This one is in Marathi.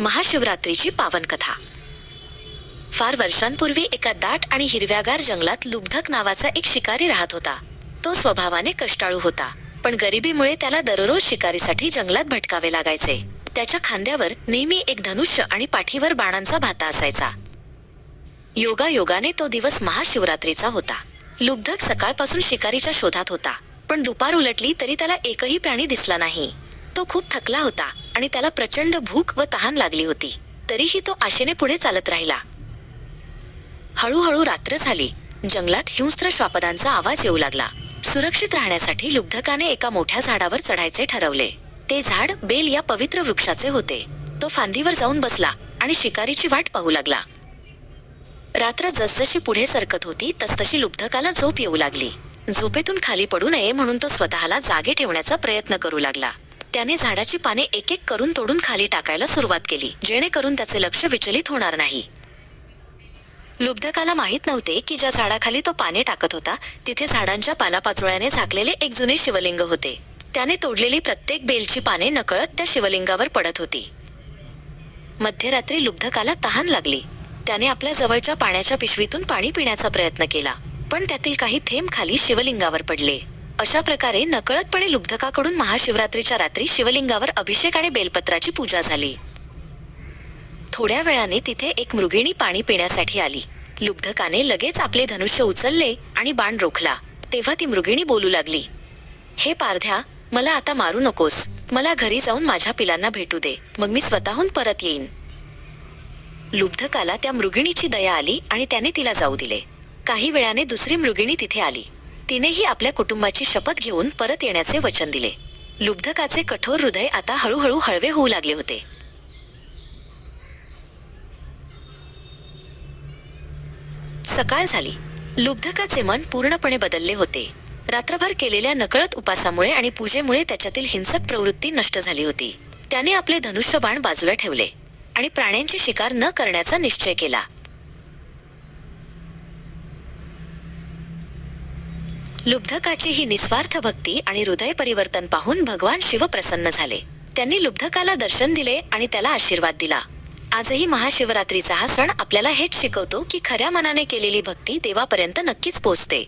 महाशिवरात्रीची पावन कथा। फार वर्षांपूर्वी एका दाट आणि हिरव्यागार जंगलात लुब्धक नावाचा एक शिकारी राहत होता। तो स्वभावाने कष्टाळू होता, पण गरिबीमुळे त्याला दररोज शिकारीसाठी जंगलात भटकावे लागायचे। त्याच्या खांद्यावर नेहमी एक धनुष्य आणि पाठीवर बाणांचा भाता असायचा। योगायोगाने तो दिवस महाशिवरात्रीचा होता। लुब्धक सकाळपासून शिकारीच्या शोधात होता, पण दुपार उलटली तरी त्याला एकही प्राणी दिसला नाही। तो खूप थकला होता आणि त्याला प्रचंड भूक व तहान लागली होती, तरीही तो आशेने पुढे चालत राहिला। हळूहळू रात्र झाली। जंगलात हिंस्त्र श्वापदांचा आवाज येऊ लागला। सुरक्षित राहण्यासाठी लुब्धकाने एका मोठ्या झाडावर चढायचे ठरवले। ते झाड बेल या पवित्र वृक्षाचे होते। तो फांदीवर जाऊन बसला आणि शिकारीची वाट पाहू लागला। रात्र जसजशी पुढे सरकत होती तसतशी लुब्धकाला झोप येऊ लागली। झोपेतून खाली पडू नये म्हणून तो स्वतःला जागे ठेवण्याचा प्रयत्न करू लागला। त्याने झाडाची पाने एक एक करून तोडून खाली टाकायला सुरुवात केली, जेणेकरून त्याचे लक्ष विचलित होणार नाही। लुब्धकाला माहित नव्हते की ज्या झाडाखाली तो पाने टाकत होता तिथे झाडांच्या पालापाचोळ्याने झाकलेले एक जुने शिवलिंग होते। त्याने तोडलेली प्रत्येक बेलची पाने नकळत त्या शिवलिंगावर पडत होती। मध्यरात्री लुब्धकाला तहान लागली। त्याने आपल्या जवळच्या पाण्याच्या पिशवीतून पाणी पिण्याचा प्रयत्न केला, पण त्यातील काही थेंब खाली शिवलिंगावर पडले। अशा प्रकारे नकळतपणे लुब्धकाकडून महाशिवरात्रीच्या रात्री शिवलिंगावर अभिषेक आणि बेलपत्राची पूजा झाली। थोड्या वेळाने तिथे एक मृगिणी पाणी पिण्यासाठी आली। लुब्धकाने लगेच आपले धनुष्य उचलले आणि बाण रोखला। तेव्हा ती मृगिणी बोलू लागली, हे पारध्या, मला आता मारू नकोस। मला घरी जाऊन माझ्या पिलांना भेटू दे, मग मी स्वतःहून परत येईन। लुब्धकाला त्या मृगिणीची दया आली आणि त्याने तिला जाऊ दिले। काही वेळाने दुसरी मृगिणी तिथे आली। तिनेही आपल्या कुटुंबाची शपथ घेऊन परत येण्याचे वचन दिले। लुब्धकाचे कठोर हृदय आता हळूहळू हळवे होऊ लागले होते। सकाळ झाली। लुब्धकाचे मन पूर्णपणे बदलले होते। रात्रभर केलेल्या नकळत उपासामुळे आणि पूजेमुळे त्याच्यातील हिंसक प्रवृत्ती नष्ट झाली होती। त्याने आपले धनुष्यबाण बाजूला ठेवले आणि प्राण्यांची शिकार न करण्याचा निश्चय केला। लुब्धकाची ही निस्वार्थ भक्ती आणि हृदय परिवर्तन पाहून भगवान शिव प्रसन्न झाले। त्यांनी लुब्धकाला दर्शन दिले आणि त्याला आशीर्वाद दिला। आजही महाशिवरात्रीचा हा सण आपल्याला हेच शिकवतो की खऱ्या मनाने केलेली भक्ती देवापर्यंत नक्कीच पोहोचते।